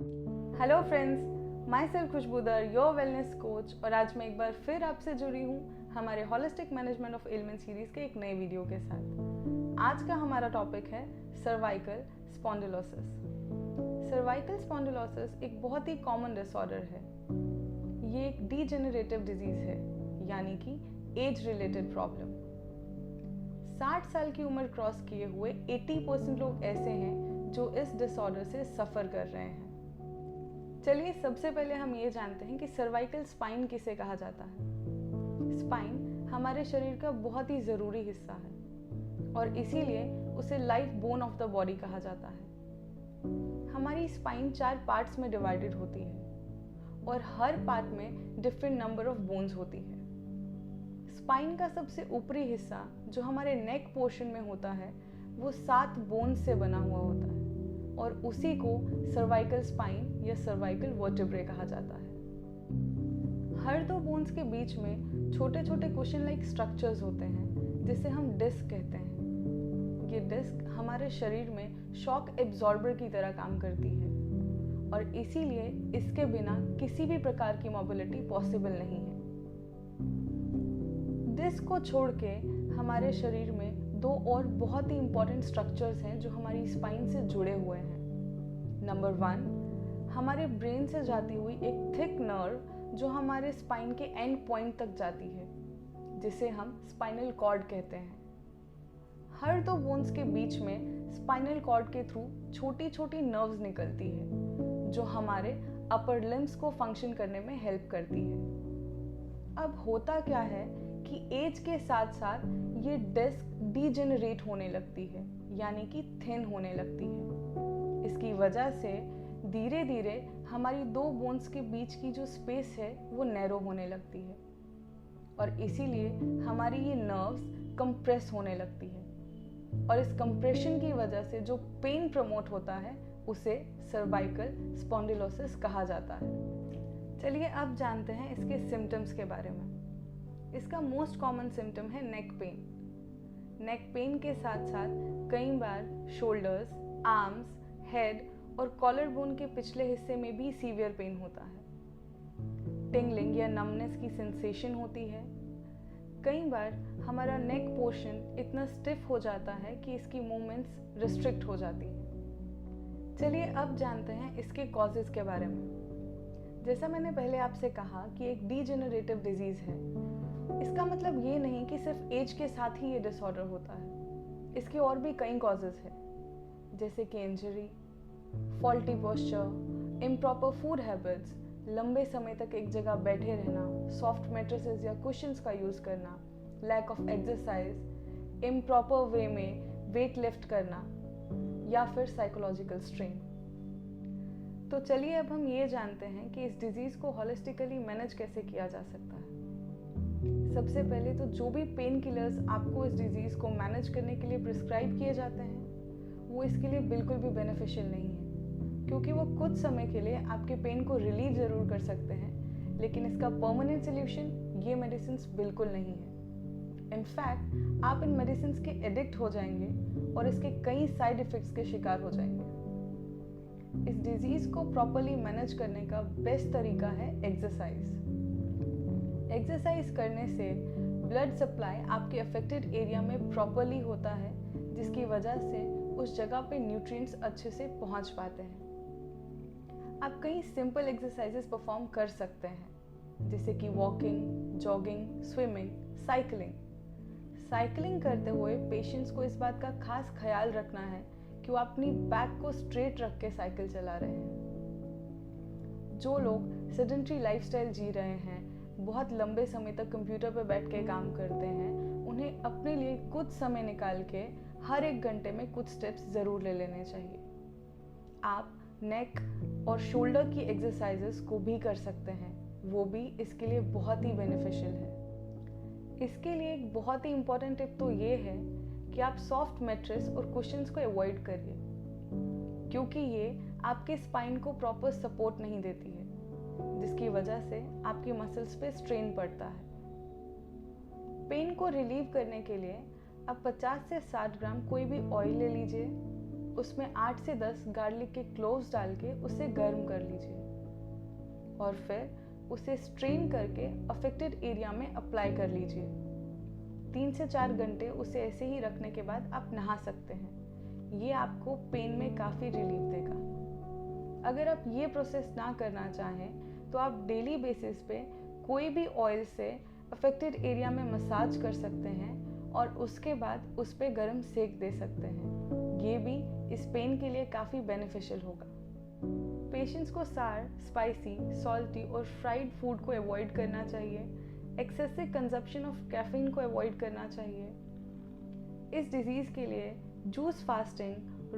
Hello friends, myself Khushbudar, your wellness coach. और आज मैं एक बार फिर आपसे जुड़ी हूँ हमारे holistic management of element series के एक नए वीडियो के साथ। आज का हमारा टॉपिक है सर्वाइकल स्पॉन्डिलोसिस। सर्वाइकल स्पॉन्डिलोसिस एक बहुत ही कॉमन डिसऑर्डर है। ये एक डीजेनरेटिव डिजीज़ है, यानी कि एज रिलेटेड प्रॉब्लम। 60 साल की उम्र क्रॉस किए हुए 80% लोग ऐसे हैं जो इस डिसऑर्डर से सफ़र कर रहे हैं। चलिए सबसे पहले हम ये जानते हैं कि सर्वाइकल स्पाइन किसे कहा जाता है। स्पाइन हमारे शरीर का बहुत ही ज़रूरी हिस्सा है और इसीलिए उसे life bone of the body कहा जाता है। हमारी स्पाइन 4 पार्ट्स में डिवाइडेड होती है और हर पार्ट में डिफरेंट नंबर ऑफ बोन्स होती है। स्पाइन का सबसे ऊपरी हिस्सा जो हमारे नेक पोर्शन में होता है वो 7 बोन्स से बना हुआ होता है और उसी को सर्वाइकल स्पाइन या सर्वाइकल वर्टेब्रे कहा जाता है। हर 2 बोन्स के बीच में छोटे छोटे कुशन लाइक स्ट्रक्चर्स होते हैं जिसे हम डिस्क कहते हैं। ये डिस्क हमारे शरीर में शॉक एब्जॉर्बर की तरह काम करती है और इसीलिए इसके बिना किसी भी प्रकार की मोबिलिटी पॉसिबल नहीं है। डिस्क को छोड़ के हमारे शरीर में 2 और बहुत ही इंपॉर्टेंट स्ट्रक्चर्स हैं जो हमारी स्पाइन से जुड़े हुए हैं। नंबर 1, हमारे ब्रेन से जाती हुई एक थिक नर्व जो हमारे स्पाइन के एंड पॉइंट तक जाती है, जिसे हम स्पाइनल कॉर्ड कहते हैं। हर 2 बोन्स के बीच में स्पाइनल कॉर्ड के थ्रू छोटी छोटी नर्व्स निकलती है जो हमारे अपर लिम्स को फंक्शन करने में हेल्प करती है। अब होता क्या है कि एज के साथ साथ ये डिस्क डीजेनरेट होने लगती है, यानी कि थिन होने लगती है। इसकी वजह से धीरे धीरे हमारी 2 बोन्स के बीच की जो स्पेस है वो नैरो होने लगती है और इसीलिए हमारी ये नर्व्स कंप्रेस होने लगती है और इस कंप्रेशन की वजह से जो पेन प्रमोट होता है उसे सर्वाइकल स्पॉन्डिलोसिस कहा जाता है। चलिए अब जानते हैं इसके सिम्टम्स के बारे में। इसका मोस्ट कॉमन सिम्टम है नेक पेन। नेक पेन के साथ साथ कई बार शोल्डर्स, आर्म्स, हेड और कॉलर बोन के पिछले हिस्से में भी सीवियर पेन होता है। टिंगलिंग या नमनेस की सेंसेशन होती है। कई बार हमारा नेक पोर्शन इतना स्टिफ हो जाता है कि इसकी मूवमेंट्स रिस्ट्रिक्ट हो जाती हैं। चलिए अब जानते हैं इसके कॉजेज़ के बारे में। जैसा मैंने पहले आपसे कहा कि एक डीजेनरेटिव डिजीज़ है, इसका मतलब ये नहीं कि सिर्फ एज के साथ ही ये डिसऑर्डर होता है। इसके और भी कई कॉजेज़ हैं, जैसे कि injury, faulty posture, improper food habits, लंबे समय तक एक जगह बैठे रहना, सॉफ्ट मैट्रेसेस या कुशन्स का यूज़ करना, लैक ऑफ एक्सरसाइज, इम्प्रॉपर वे में वेट लिफ्ट करना या फिर साइकोलॉजिकल स्ट्रेन। तो चलिए अब हम ये जानते हैं कि इस डिज़ीज़ को होलिस्टिकली मैनेज कैसे किया जा सकता है। सबसे पहले तो जो भी पेन किलर्स आपको इस डिज़ीज़ को मैनेज करने के लिए प्रिस्क्राइब किए जाते हैं वो इसके लिए बिल्कुल भी बेनिफिशियल नहीं है, क्योंकि वो कुछ समय के लिए आपके पेन को रिलीव ज़रूर कर सकते हैं, लेकिन इसका परमानेंट सोल्यूशन ये मेडिसिन बिल्कुल नहीं है। इनफैक्ट आप इन मेडिसिन के एडिक्ट हो जाएंगे और इसके कई साइड इफ़ेक्ट्स के शिकार हो जाएंगे। इस डिज़ीज़ को प्रॉपरली मैनेज करने का बेस्ट तरीका है एक्सरसाइज। एक्सरसाइज करने से ब्लड सप्लाई आपके अफेक्टेड एरिया में प्रॉपरली होता है, जिसकी वजह से उस जगह पे न्यूट्रिएंट्स अच्छे से पहुंच पाते हैं। आप कई सिंपल एक्सरसाइजेस परफॉर्म कर सकते हैं, जैसे कि walking, jogging, swimming, cycling. Cycling करते हुए पेशेंट्स को इस बात का खास ख्याल रखना है कि वो अपनी बैक को स्ट्रेट रख के साइकिल चला रहे हैं। जो लोग सेडेंटरी लाइफस्टाइल जी रहे हैं, बहुत लंबे समय तक कंप्यूटर पर बैठ के काम करते हैं, उन्हें अपने लिए कुछ समय निकाल के हर 1 घंटे में कुछ स्टेप्स ज़रूर ले लेने चाहिए। आप नेक और शोल्डर की एक्सरसाइजेस को भी कर सकते हैं, वो भी इसके लिए बहुत ही बेनिफिशियल है। इसके लिए एक बहुत ही इम्पॉर्टेंट टिप तो ये है कि आप सॉफ्ट मैट्रेस और कुशन्स को अवॉइड करिए, क्योंकि ये आपके स्पाइन को प्रॉपर सपोर्ट नहीं देती है, जिसकी वजह से आपकी मसल्स पे स्ट्रेन पड़ता है। पेन को रिलीव करने के लिए आप 50 से 60 ग्राम कोई भी ऑयल ले लीजिए, उसमें 8 से 10 गार्लिक के क्लोव्स डाल के उसे गर्म कर लीजिए और फिर उसे स्ट्रेन करके अफेक्टेड एरिया में अप्लाई कर लीजिए। 3 से 4 घंटे उसे ऐसे ही रखने के बाद आप नहा सकते हैं। ये आपको पेन में काफ़ी रिलीफ देगा। अगर आप ये प्रोसेस ना करना चाहें तो आप डेली बेसिस पे कोई भी ऑयल से अफेक्टेड एरिया में मसाज कर सकते हैं और उसके बाद उस पर गर्म सेक दे सकते हैं। ये भी इस पेन के लिए काफ़ी बेनिफिशियल होगा। पेशेंट्स को सार, स्पाइसी, सॉल्टी और फ्राइड फूड को अवॉइड करना चाहिए। एक्सेसिव कंजप्शन ऑफ कैफीन को अवॉइड करना चाहिए। इस डिजीज़ के लिए जूस फास्टिंग,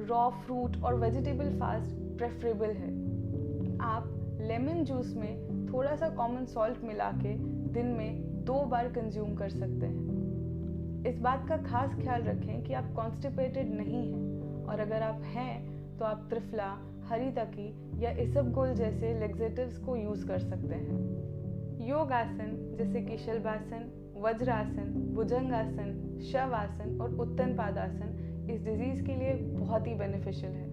रॉ फ्रूट और वेजिटेबल फास्ट प्रेफरेबल है। आप लेमन जूस में थोड़ा सा कॉमन सॉल्ट मिला के दिन में 2 बार कंज्यूम कर सकते हैं। इस बात का खास ख्याल रखें कि आप कॉन्स्टिपेटेड नहीं हैं और अगर आप हैं तो आप त्रिफला, हरी तकी या इसबगोल जैसे लेक्सेटिव्स को यूज़ कर सकते हैं। योग आसन जैसे कि शलभासन, वज्रासन, भुजंगासन, शवासन और उत्तन पादासन इस डिजीज़ के लिए बहुत ही बेनिफिशियल है।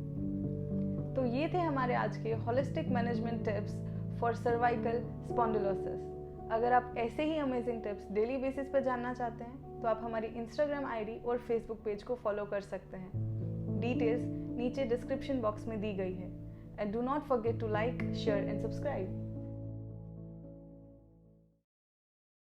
तो ये थे हमारे आज के holistic management tips for cervical spondylosis. अगर आप ऐसे ही अमेजिंग टिप्स डेली बेसिस पर जानना चाहते हैं तो आप हमारी इंस्टाग्राम आईडी और फेसबुक पेज को फॉलो कर सकते हैं। डिटेल्स नीचे डिस्क्रिप्शन बॉक्स में दी गई है। And do not forget to like, share and subscribe.